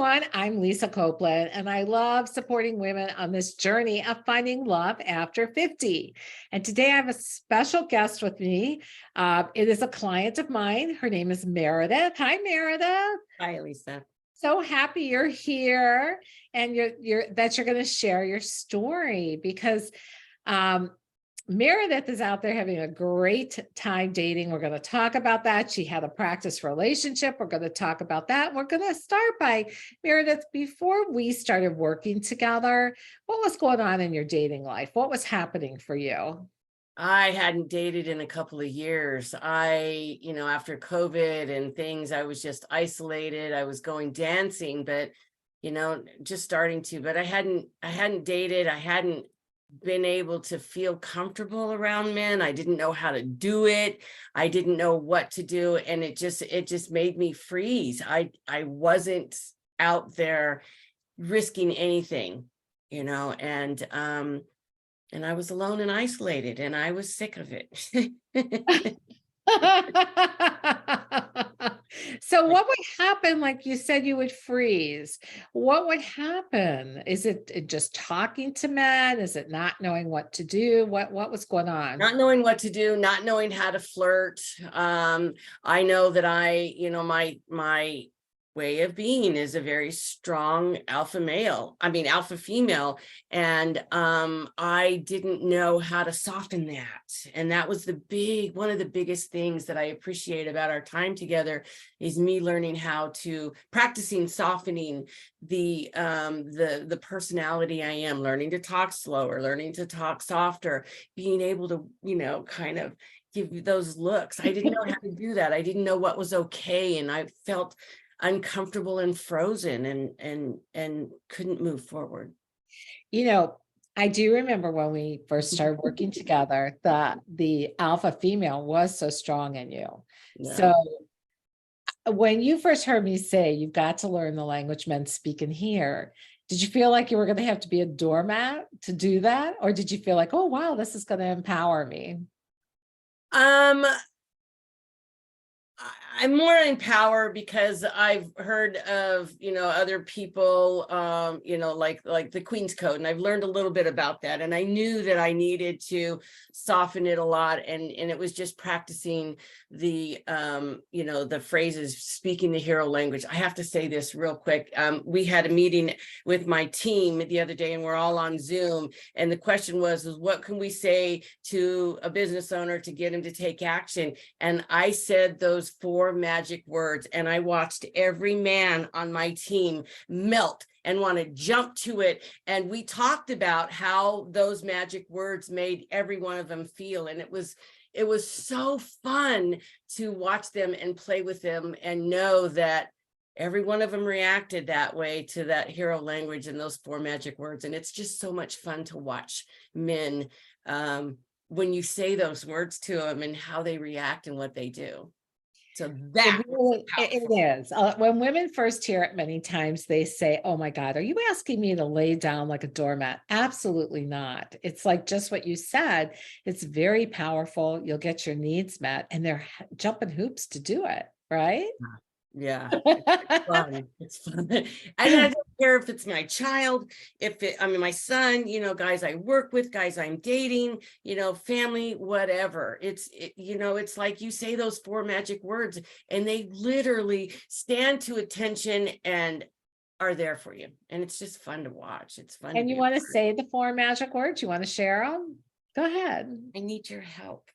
everyone. I'm Lisa Copeland, and I love supporting women on this journey of finding love after 50. And today I have a special guest with me. It is a client of mine. Her name is Meredith. Hi, Meredith. Hi, Lisa. So happy you're here and you're going to share your story because Meredith is out there having a great time dating. We're going to talk about that. She had a practice relationship. We're going to talk about that. We're going to start by, Meredith, before we started working together, what was going on in your dating life? What was happening for you? I hadn't dated in a couple of years. After COVID and things, I was just isolated. I was going dancing, but, just starting to, but I hadn't dated. I hadn't been able to feel comfortable around men. I didn't know how to do it. I didn't know what to do. And it just made me freeze. I wasn't out there risking anything, and I was alone and isolated, and I was sick of it. So what would happen? Like you said, you would freeze. What would happen? Is it just talking to men? Is it not knowing what to do? What was going on? Not knowing what to do, not knowing how to flirt. I know that my way of being is a very strong alpha female. And I didn't know how to soften that. And that was one of the biggest things that I appreciate about our time together is me learning how to practicing softening the personality I am, learning to talk slower, learning to talk softer, being able to, kind of give you those looks. I didn't know how to do that. I didn't know what was okay. And I felt uncomfortable and frozen and couldn't move forward. I do remember when we first started working together, the alpha female was so strong in you. Yeah. So when you first heard me say, you've got to learn the language men speak and hear, did you feel like you were going to have to be a doormat to do that? Or did you feel like, oh, wow, this is going to empower me? I'm more in power because I've heard of, other people, like the Queen's Code, and I've learned a little bit about that. And I knew that I needed to soften it a lot. And it was just practicing the phrases, speaking the hero language. I have to say this real quick. We had a meeting with my team the other day, and we're all on Zoom. And the question was what can we say to a business owner to get him to take action? And I said those 4 magic words, and I watched every man on my team melt and want to jump to it. And we talked about how those magic words made every one of them feel. And it was so fun to watch them and play with them and know that every one of them reacted that way to that hero language and those 4 magic words. And it's just so much fun to watch men when you say those words to them and how they react and what they do. So that it is. When women first hear it, many times they say, oh my God, are you asking me to lay down like a doormat? Absolutely not. It's like just what you said. It's very powerful. You'll get your needs met, and they're jumping hoops to do it, right? Yeah, it's fun. It's fun. And I don't care if it's my child, my son, guys I work with, guys I'm dating, family, whatever. It's like you say those 4 magic words and they literally stand to attention and are there for you. And it's just fun to watch. It's fun. And you want to say the 4 magic words? You want to share them? Go ahead. I need your help.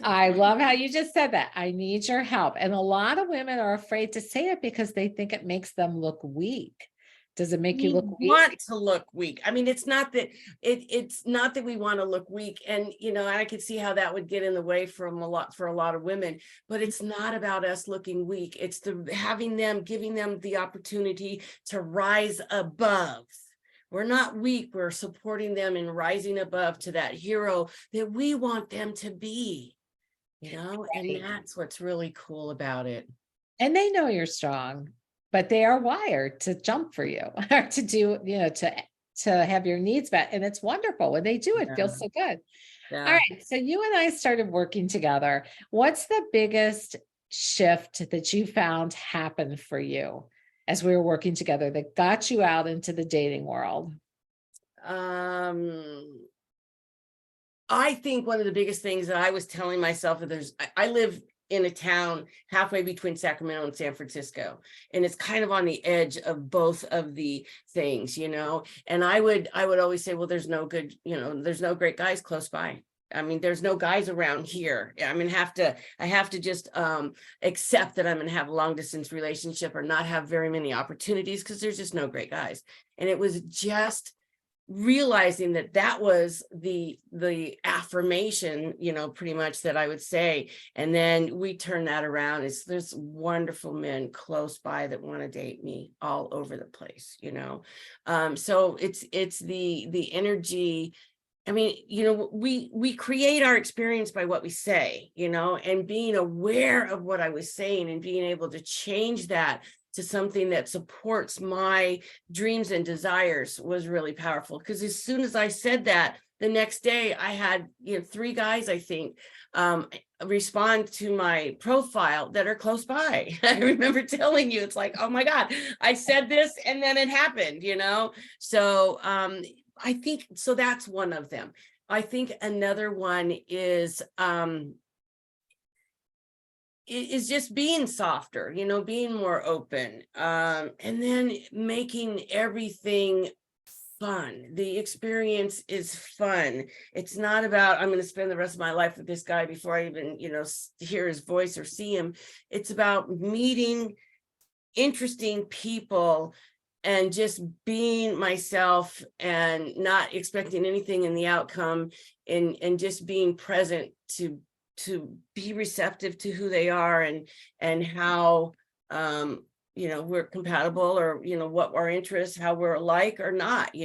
I love how you just said that. I need your help. And a lot of women are afraid to say it because they think it makes them look weak. Does it make you look weak? Want to look weak. I mean, it's not that we want to look weak. And, I could see how that would get in the way for a lot of women, but it's not about us looking weak. It's giving them the opportunity to rise above. We're not weak. We're supporting them in rising above to that hero that we want them to be. And that's what's really cool about it. And they know you're strong, but they are wired to jump for you or to do, to have your needs met. And it's wonderful when they do. It feels so good. Yeah. All right. So you and I started working together. What's the biggest shift that you found happened for you as we were working together that got you out into the dating world? I think one of the biggest things that I was telling myself is I live in a town halfway between Sacramento and San Francisco, and it's kind of on the edge of both of the things, and I would always say, well, there's no good, there's no great guys close by. I mean, there's no guys around here. I mean, I have to just accept that I'm going to have a long distance relationship or not have very many opportunities because there's just no great guys. And it was just realizing that was the affirmation, pretty much, that I would say. And then we turn that around. There's wonderful men close by that want to date me all over the place, so it's the energy. I mean, we create our experience by what we say, and being aware of what I was saying and being able to change that to something that supports my dreams and desires was really powerful. Because as soon as I said that, the next day I had 3 guys, I think, respond to my profile that are close by. I remember telling you, it's like, oh my God, I said this and then it happened, So I think, so that's one of them. I think another one is just being softer, being more open, and then making everything fun. The experience is fun. It's not about, I'm going to spend the rest of my life with this guy before I even, hear his voice or see him. It's about meeting interesting people and just being myself and not expecting anything in the outcome, and just being present to be receptive to who they are and how we're compatible, or what our interests, how we're alike or not.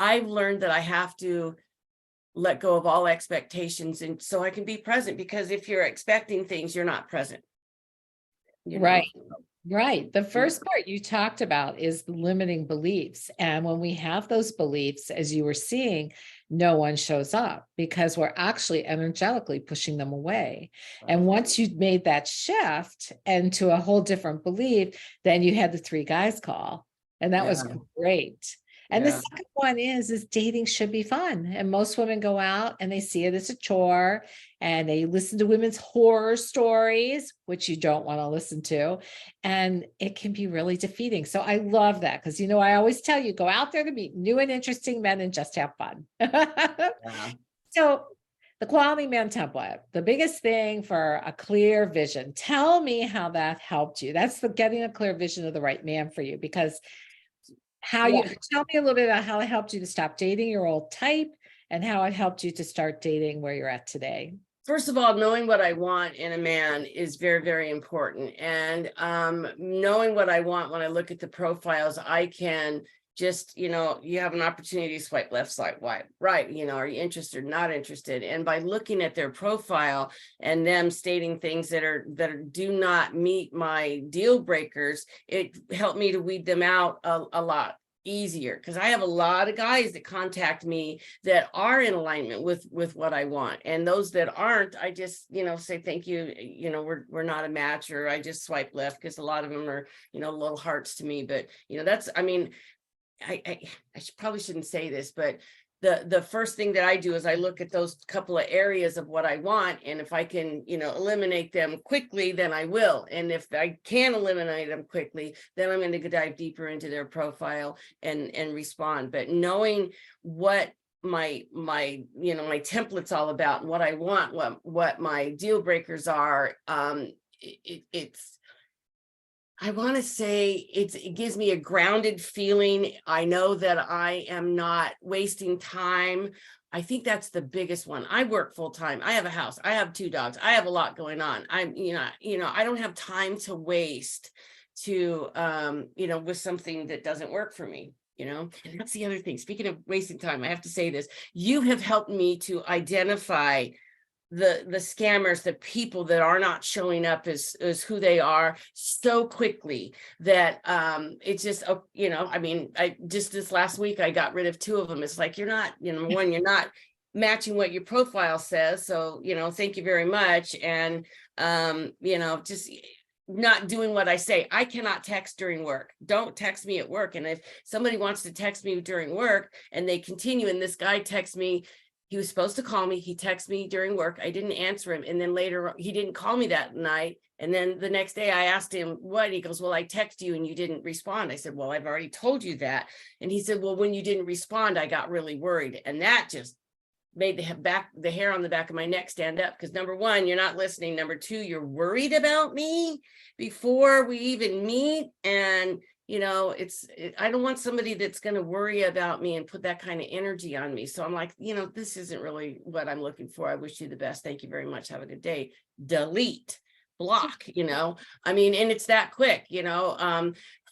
I've learned that I have to let go of all expectations, and so I can be present, because if you're expecting things, you're not present. Right. Right. The first part you talked about is the limiting beliefs. And when we have those beliefs, as you were seeing, no one shows up because we're actually energetically pushing them away. And once you made that shift into a whole different belief, then you had the 3 guys call. And that was great. And the second one is dating should be fun. And most women go out and they see it as a chore, and they listen to women's horror stories, which you don't want to listen to. And it can be really defeating. So I love that, because, I always tell you, go out there to meet new and interesting men and just have fun. So the quality man template, the biggest thing for a clear vision. Tell me how that helped you. That's getting a clear vision of the right man for you, because tell me a little bit about how it helped you to stop dating your old type and how it helped you to start dating where you're at today. First of all, knowing what I want in a man is very, very important. And knowing what I want, when I look at the profiles, I can just, you have an opportunity to swipe left, swipe right, are you interested, not interested? And by looking at their profile and them stating things that do not meet my deal breakers, it helped me to weed them out a lot easier, because I have a lot of guys that contact me that are in alignment with what I want, and those that aren't, I just say thank you, we're not a match, or I just swipe left, because a lot of them are little hearts to me. But that's, I mean, I probably shouldn't say this, but the first thing that I do is I look at those couple of areas of what I want, and if I can eliminate them quickly, then I will. And if I can't eliminate them quickly, then I'm going to dive deeper into their profile and respond. But knowing what my template's all about and what I want, what my deal breakers are, it's, I want to say it gives me a grounded feeling. I know that I am not wasting time. I think that's the biggest one. I work full time. I have a house. I have 2 dogs. I have a lot going on. I'm, I don't have time to waste to, with something that doesn't work for me. And that's the other thing. Speaking of wasting time, I have to say this. You have helped me to identify the scammers, the people that are not showing up as who they are so quickly that it's just, I mean, I just this last week I got rid of 2 of them. It's like, you're not, one, you're not matching what your profile says, so thank you very much. And just not doing what I say. I cannot text during work. Don't text me at work. And if somebody wants to text me during work and they continue, and this guy texts me, he was supposed to call me. He texted me during work. I didn't answer him. And then later he didn't call me that night. And then the next day I asked him what, he goes, well, I texted you and you didn't respond. I said, well, I've already told you that. And he said, well, when you didn't respond, I got really worried. And that just made the hair on the back of my neck stand up, because number one, you're not listening. Number two, you're worried about me before we even meet. And I don't want somebody that's going to worry about me and put that kind of energy on me. So I'm like, this isn't really what I'm looking for. I wish you the best. Thank you very much. Have a good day. Delete, block, I mean, and it's that quick,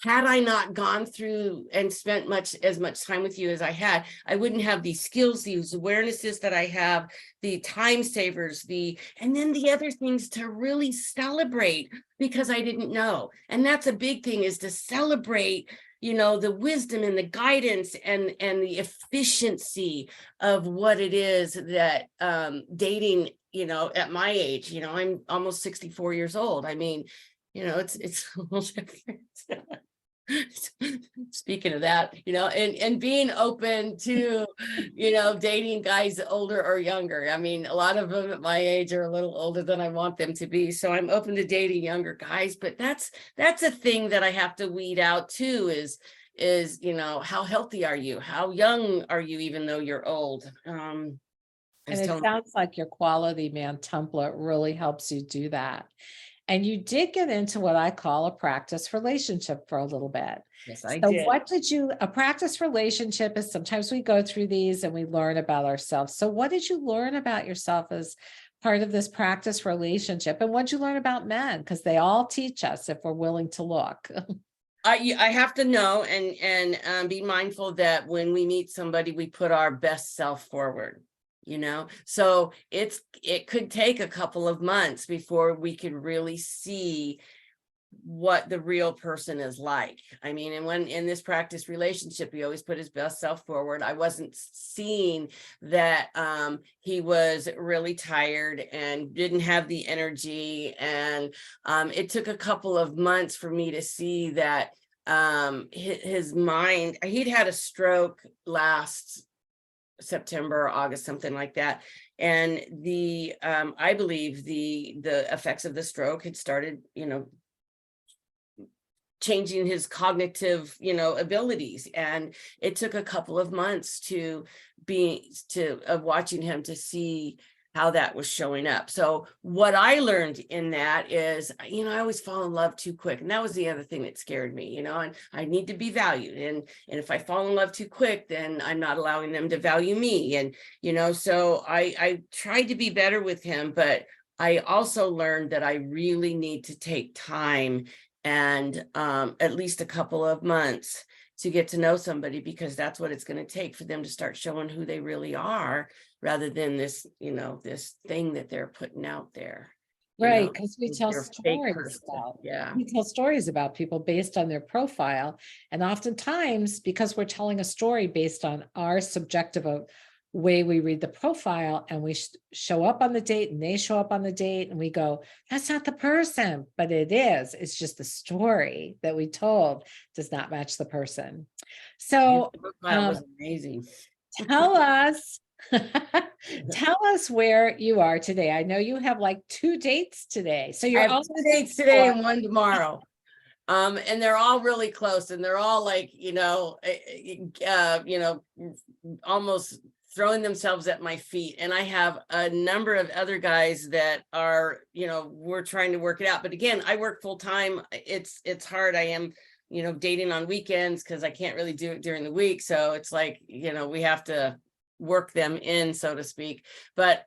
had I not gone through and spent as much time with you as I had, I wouldn't have these skills, these awarenesses that I have, the time savers, and then the other things to really celebrate, because I didn't know. And that's a big thing, is to celebrate, the wisdom and the guidance and the efficiency of what it is that dating, at my age, I'm almost 64 years old. I mean, it's a little different. Speaking of that, and being open to, dating guys older or younger. I mean, a lot of them at my age are a little older than I want them to be. So I'm open to dating younger guys, but that's a thing that I have to weed out too, is, how healthy are you? How young are you, even though you're old? And it sounds like your quality man template really helps you do that. And you did get into what I call a practice relationship for a little bit. Yes, I So did. a practice relationship is, sometimes we go through these and we learn about ourselves. So what did you learn about yourself as part of this practice relationship? And what did you learn about men? Because they all teach us if we're willing to look. I have to know and be mindful that when we meet somebody, we put our best self forward. So it could take a couple of months before we could really see what the real person is like. I mean, and when in this practice relationship, he always put his best self forward. I wasn't seeing that he was really tired and didn't have the energy. And it took a couple of months for me to see that his mind, he'd had a stroke last September, August, something like that. And I believe the effects of the stroke had started, changing his cognitive, abilities. And it took a couple of months of watching him to see how that was showing up. So what I learned in that is, I always fall in love too quick. And that was the other thing that scared me, and I need to be valued. And if I fall in love too quick, then I'm not allowing them to value me. And, so I tried to be better with him, but I also learned that I really need to take time and at least a couple of months to get to know somebody, because that's what it's going to take for them to start showing who they really are, rather than this, this thing that they're putting out there. Right, because we tell stories about people based on their profile. And oftentimes, because we're telling a story based on our subjective way we read the profile, and we show up on the date and they show up on the date, and we go, that's not the person, but it is. It's just the story that we told does not match the person. So the profile was amazing. Tell us where you are today. I know you have like 2 dates today. So you're all 2 dates today and 1 tomorrow. And they're all really close, and they're all like, almost throwing themselves at my feet. And I have a number of other guys that are, we're trying to work it out. But again, I work full time. It's hard. I am, dating on weekends because I can't really do it during the week. So it's like, we have to work them in, so to speak. But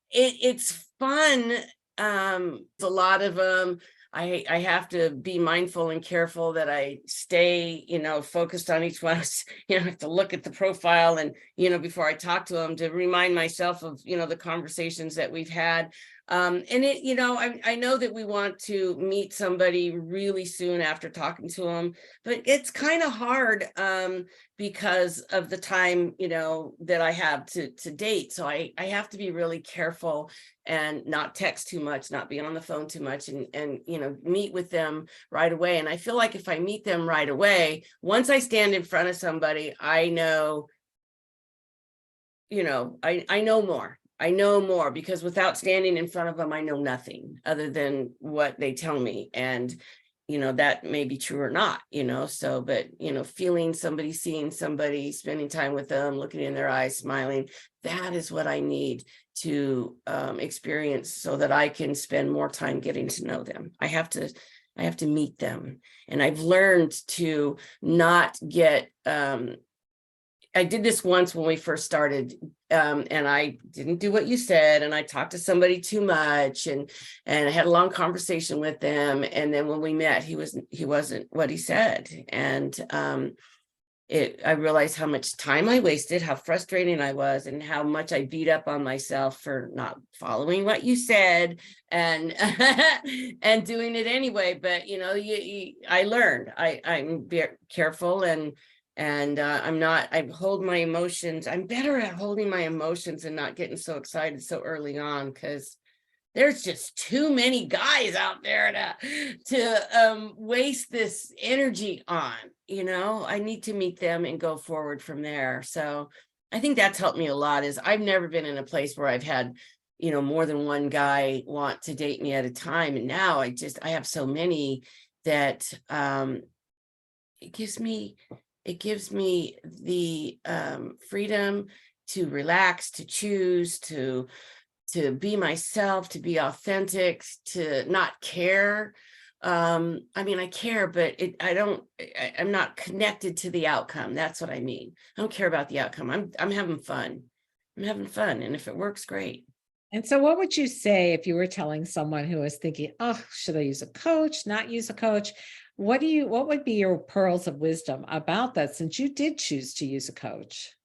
it's fun. A lot of them. I have to be mindful and careful that I stay, focused on each one. I have to look at the profile and, before I talk to them, to remind myself of, the conversations that we've had. And it, I know that we want to meet somebody really soon after talking to them, but it's kind of hard because of the time, that I have to date. So I have to be really careful and not text too much, not be on the phone too much, and meet with them right away. And I feel like if I meet them right away, once I stand in front of somebody, I know, I know more. I know more because without standing in front of them, I know nothing other than what they tell me. And, that may be true or not, so, but, feeling somebody, seeing somebody, spending time with them, looking in their eyes, smiling, that is what I need to experience so that I can spend more time getting to know them. I have to meet them. And I've learned to not get, I did this once when we first started, and I didn't do what you said, and I talked to somebody too much, and I had a long conversation with them, and then when we met, he wasn't what he said, and I realized how much time I wasted, how frustrating I was, and how much I beat up on myself for not following what you said and and doing it anyway. But I learned. I'm very careful, and I hold my emotions. I'm better at holding my emotions and not getting so excited so early on, because there's just too many guys out there to waste this energy on. I need to meet them and go forward from there. So I think that's helped me a lot. Is I've never been in a place where I've had more than one guy want to date me at a time, and now I have so many that it gives me the freedom to relax, to choose, to be myself, to be authentic, to not care. I care, but I'm not connected to the outcome. That's what I mean. I don't care about the outcome. I'm having fun. I'm having fun. And if it works, great. And so what would you say if you were telling someone who is thinking, oh, should I use a coach, not use a coach? What would be your pearls of wisdom about that, since you did choose to use a coach?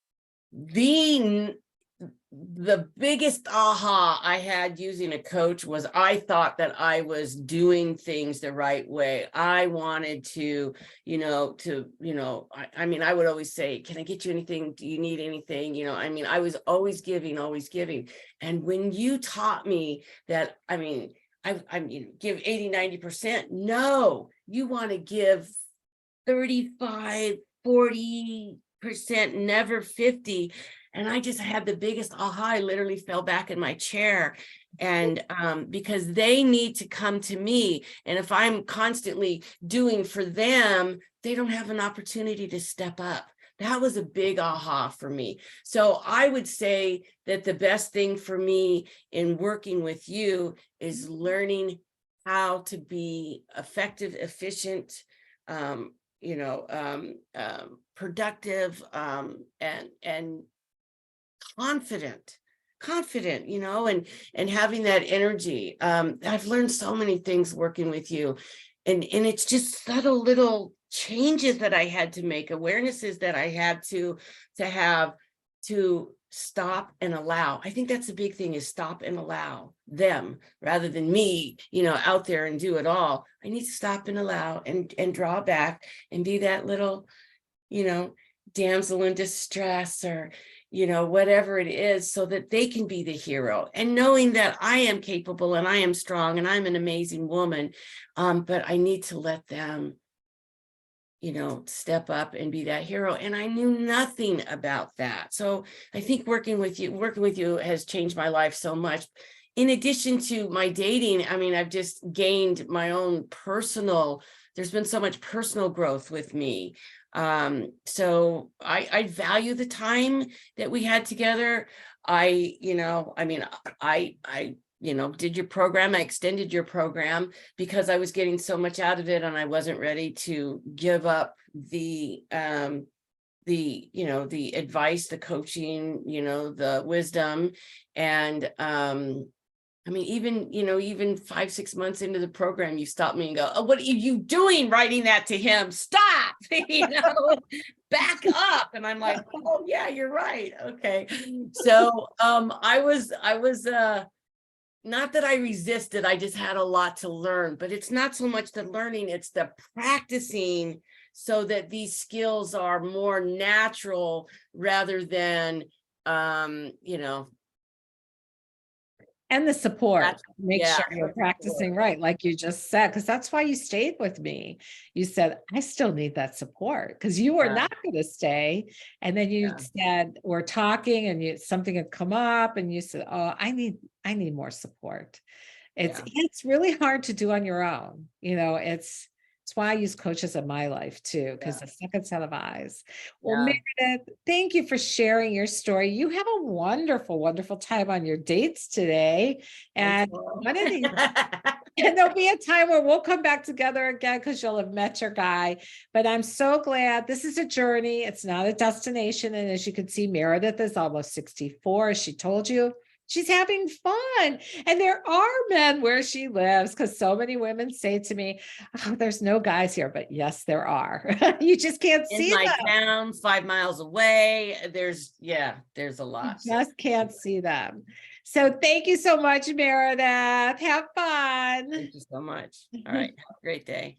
The biggest aha I had using a coach was I thought that I was doing things the right way. I wanted to, I would always say, can I get you anything? Do you need anything? I was always giving. And when you taught me that, I give 80, 90%. No, you want to give 35, 40%, never 50. And I just had the biggest aha. I literally fell back in my chair. And because they need to come to me. And if I'm constantly doing for them, they don't have an opportunity to step up. That was a big aha for me. So I would say that the best thing for me in working with you is learning how to be effective, efficient, productive, and confident, and having that energy. I've learned so many things working with you, and it's just subtle little changes that I had to make, awarenesses that I had to have to stop and allow. I think that's the big thing, is stop and allow them rather than me, out there and do it all. I need to stop and allow and draw back and be that little, damsel in distress, or whatever it is, so that they can be the hero, and knowing that I am capable and I am strong and I'm an amazing woman. But I need to let them, step up and be that hero. And I knew nothing about that. So I think working with you has changed my life so much. In addition to my dating, I've just gained my own there's been so much personal growth with me. So I value the time that we had together. I did your program. I extended your program because I was getting so much out of it, and I wasn't ready to give up the advice, the coaching, the wisdom. And even 5-6 months into the program, you stop me and go, oh, what are you doing writing that to him? Stop, back up. And I'm like, oh yeah, you're right. Okay. So I was not that I resisted, I just had a lot to learn, but it's not so much the learning, it's the practicing so that these skills are more natural rather than, you know, And the support, make yeah, sure you're practicing right, like you just said, because that's why you stayed with me. You said, I still need that support because you were yeah, not going to stay. And then you yeah, said, we're talking and something had come up and you said, oh, I need more support. yeah, It's really hard to do on your own. It's why I use coaches in my life too, because yeah, the second set of eyes. Well, yeah. Meredith, thank you for sharing your story. You have a wonderful, wonderful time on your dates today. Thanks, And Laurel. one of these, and there'll be a time where we'll come back together again because you'll have met your guy. But I'm so glad this is a journey. It's not a destination. And as you can see, Meredith is almost 64, as she told you. She's having fun. And there are men where she lives because so many women say to me, oh, there's no guys here. But yes, there are. You just can't In see my them. town, 5 miles away, there's a You lot. So just can't see them. So thank you so much, Meredith. Have fun. thank you so much. All right. Have a great day.